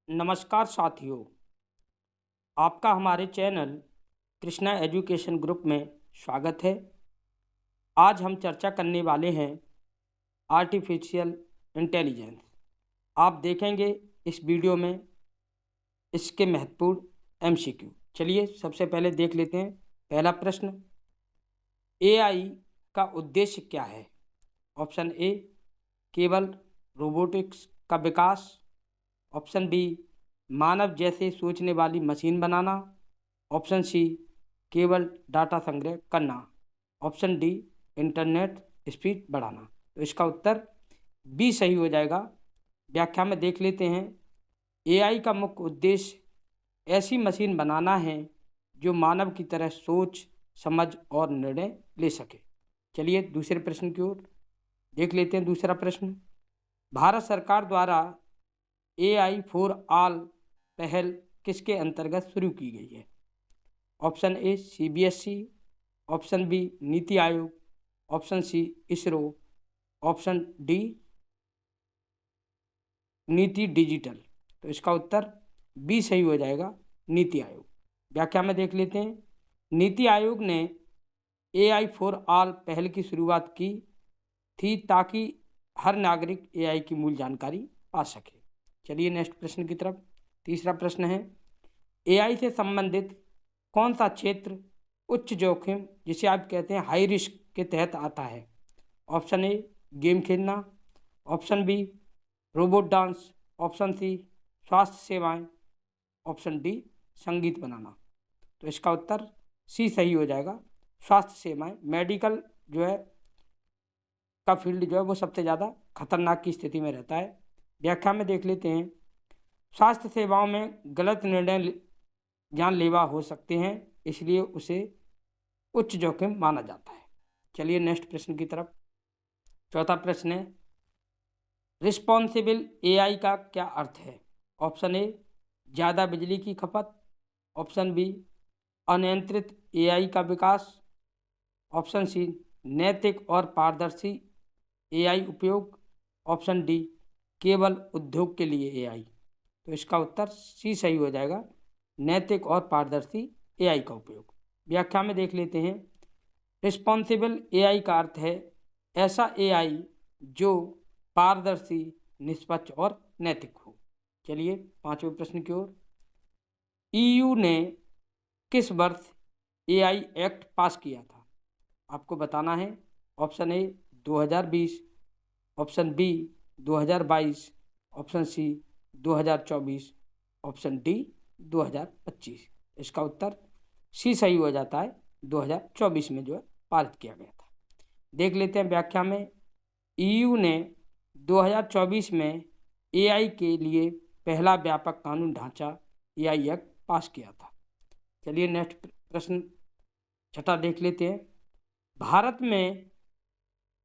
नमस्कार साथियों, आपका हमारे चैनल कृष्णा एजुकेशन ग्रुप में स्वागत है। आज हम चर्चा करने वाले हैं आर्टिफिशियल इंटेलिजेंस। आप देखेंगे इस वीडियो में इसके महत्वपूर्ण एमसीक्यू। चलिए सबसे पहले देख लेते हैं। पहला प्रश्न, एआई का उद्देश्य क्या है? ऑप्शन ए, केवल रोबोटिक्स का विकास। ऑप्शन बी, मानव जैसे सोचने वाली मशीन बनाना। ऑप्शन सी, केवल डाटा संग्रह करना। ऑप्शन डी, इंटरनेट स्पीड बढ़ाना। तो इसका उत्तर बी सही हो जाएगा। व्याख्या में देख लेते हैं। एआई का मुख्य उद्देश्य ऐसी मशीन बनाना है जो मानव की तरह सोच, समझ और निर्णय ले सके। चलिए दूसरे प्रश्न की ओर देख लेते हैं। दूसरा प्रश्न, भारत सरकार द्वारा एआई फॉर ऑल पहल किसके अंतर्गत शुरू की गई है? Option A, CBSE. Option B, NITI Aayog. Option C, ISRO. Option D, NITI digital. तो इसका उत्तर बी सही हो जाएगा, नीति आयोग। व्याख्या में देख लेते हैं। नीति आयोग ने एआई फॉर ऑल पहल की शुरुआत की थी ताकि हर नागरिक एआई की मूल जानकारी पा सके। चलिए नेक्स्ट प्रश्न की तरफ। तीसरा प्रश्न है, एआई से संबंधित कौन सा क्षेत्र उच्च जोखिम, जिसे आप कहते हैं हाई रिस्क, के तहत आता है? ऑप्शन ए, गेम खेलना। Option B, robot dance. Option C, स्वास्थ्य सेवाएं। ऑप्शन डी, संगीत बनाना। तो इसका उत्तर सी सही हो जाएगा, स्वास्थ्य सेवाएं। मेडिकल जो है का फील्ड जो है वो सबसे ज़्यादा खतरनाक की स्थिति में रहता है। व्याख्या में देख लेते हैं। स्वास्थ्य सेवाओं में गलत निर्णय जानलेवा हो सकते हैं, इसलिए उसे उच्च जोखिम माना जाता है। चलिए नेक्स्ट प्रश्न की तरफ। चौथा प्रश्न है, रिस्पॉन्सिबल एआई का क्या अर्थ है? ऑप्शन ए, ज़्यादा बिजली की खपत। ऑप्शन बी, अनियंत्रित एआई का विकास। ऑप्शन सी, नैतिक और पारदर्शी एआई उपयोग। ऑप्शन डी, केवल उद्योग के लिए एआई। तो इसका उत्तर सी सही हो जाएगा, नैतिक और पारदर्शी एआई का उपयोग। व्याख्या में देख लेते हैं। रिस्पॉन्सिबल एआई का अर्थ है ऐसा एआई जो पारदर्शी, निष्पक्ष और नैतिक हो। चलिए पांचवें प्रश्न की ओर। ईयू ने किस वर्ष एआई एक्ट पास किया था? आपको बताना है। Option A, 2020। Option B, 2022। Option C, 2024। Option D, 2025। इसका उत्तर सी सही हो जाता है, 2024 में जो है पारित किया गया था। देख लेते हैं व्याख्या में। ईयू ने 2024 में एआई के लिए पहला व्यापक कानून ढांचा एआई एक्ट पास किया था। चलिए नेक्स्ट प्रश्न छठा देख लेते हैं। भारत में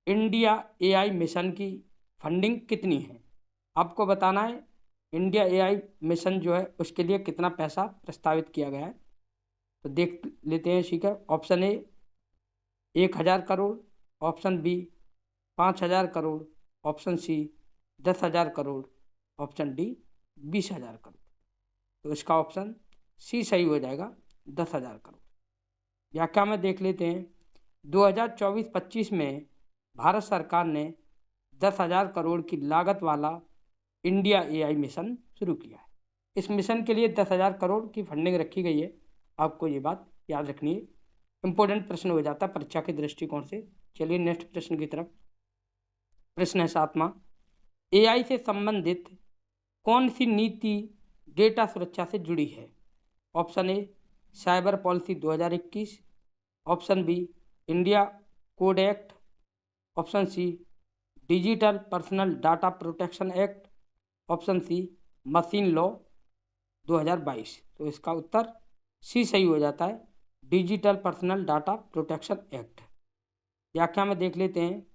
इंडिया एआई मिशन की फंडिंग कितनी है? आपको बताना है इंडिया एआई मिशन जो है उसके लिए कितना पैसा प्रस्तावित किया गया है। तो देख लेते हैं। ठीक है, option A, 1,000 crore. Option B, 5,000 crore. Option C, 10,000 crore. Option D, 20,000 crore. तो इसका ऑप्शन सी सही हो जाएगा, 10,000 करोड़। व्याख्या में देख लेते हैं। 2024-25 में भारत सरकार ने 10,000 करोड़ की लागत वाला इंडिया एआई मिशन शुरू किया है। इस मिशन के लिए 10,000 करोड़ की फंडिंग रखी गई है। आपको ये बात याद रखनी है, इंपॉर्टेंट प्रश्न हो जाता है परीक्षा के दृष्टिकोण से। चलिए नेक्स्ट प्रश्न की तरफ। प्रश्न है सातवां, एआई से संबंधित कौन सी नीति डेटा सुरक्षा से जुड़ी है? Option A, cyber policy 2021। Option B, India code act. Option C, digital personal data protection act. Option C, machine law 2022। तो इसका उत्तर सी सही हो जाता है, digital personal data protection act. व्याख्या में देख लेते हैं।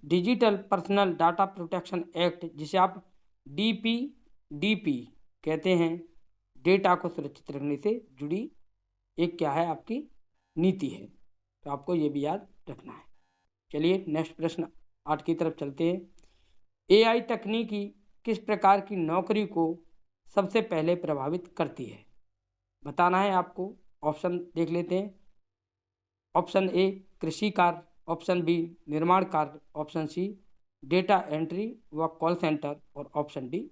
Digital personal data protection act, जिसे आप डीपीडीपी कहते हैं, डेटा को सुरक्षित रखने से जुड़ी एक क्या है आपकी नीति है। तो आपको ये भी याद रखना है। चलिए नेक्स्ट प्रश्न 8 की तरफ चलते हैं। एआई तकनीकी किस प्रकार की नौकरी को सबसे पहले प्रभावित करती है? बताना है आपको। ऑप्शन देख लेते हैं। ऑप्शन ए कृषि कार्य, ऑप्शन बी निर्माण कार्य, ऑप्शन सी डेटा एंट्री व कॉल सेंटर और ऑप्शन डी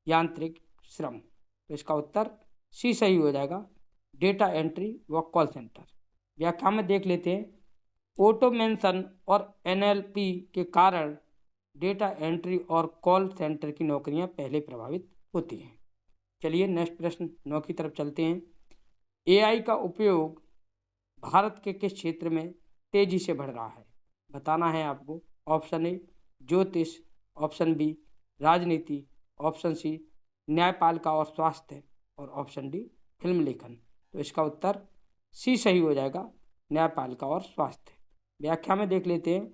यांत्रिक श्रम। तो इसका उत्तर सी सही हो जाएगा, डेटा एंट्री व कॉल सेंटर। व्याख्या में देख लेते हैं। ऑटोमेशन और एनएलपी के कारण डेटा एंट्री और कॉल सेंटर की नौकरियां पहले प्रभावित होती हैं। चलिए नेक्स्ट प्रश्न 9 की तरफ चलते हैं। एआई का उपयोग भारत के किस क्षेत्र में तेजी से बढ़ रहा है? बताना है आपको। ऑप्शन ए ज्योतिष, ऑप्शन बी राजनीति, ऑप्शन सी न्यायपालिका और स्वास्थ्य और ऑप्शन डी फिल्म लेखन। तो इसका उत्तर सी सही हो जाएगा, न्यायपालिका और स्वास्थ्य। व्याख्या में देख लेते हैं।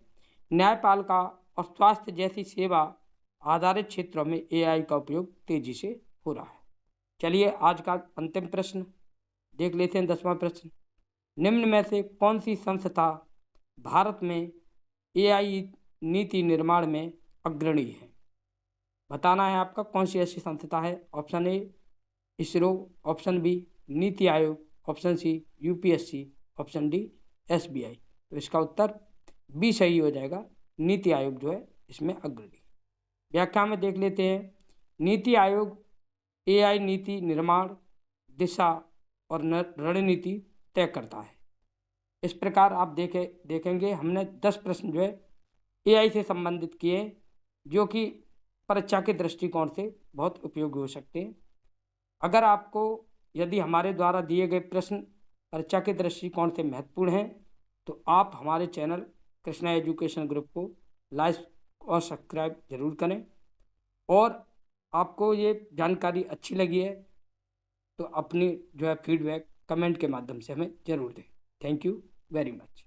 न्यायपालिका और स्वास्थ्य जैसी सेवा आधारित क्षेत्रों में एआई का उपयोग तेजी से हो रहा है। चलिए आज का अंतिम प्रश्न देख लेते हैं, 10वां प्रश्न। निम्न में से कौन सी संस्था भारत में एआई नीति निर्माण में अग्रणी है? बताना है आपका कौन सी ऐसी संस्था है। Option A ISRO, option B NITI Aayog, option C UPSC, option D SBI. तो इसका उत्तर बी सही हो जाएगा, नीति आयोग जो है इसमें अग्रणी। व्याख्या में देख लेते हैं। नीति आयोग एआई नीति निर्माण, दिशा और रणनीति तय करता है। इस प्रकार आप देखेंगे हमने 10 प्रश्न जो है एआई से संबंधित किए, जो कि परीक्षा के दृष्टिकोण से बहुत उपयोगी हो सकते हैं। अगर आपको यदि हमारे द्वारा दिए गए प्रश्न परीक्षा के दृष्टिकोण से महत्वपूर्ण हैं तो आप हमारे चैनल कृष्णा एजुकेशन ग्रुप को लाइक और सब्सक्राइब जरूर करें। और आपको ये जानकारी अच्छी लगी है तो अपनी जो है फीडबैक कमेंट के माध्यम से हमें ज़रूर दें। Thank you very much.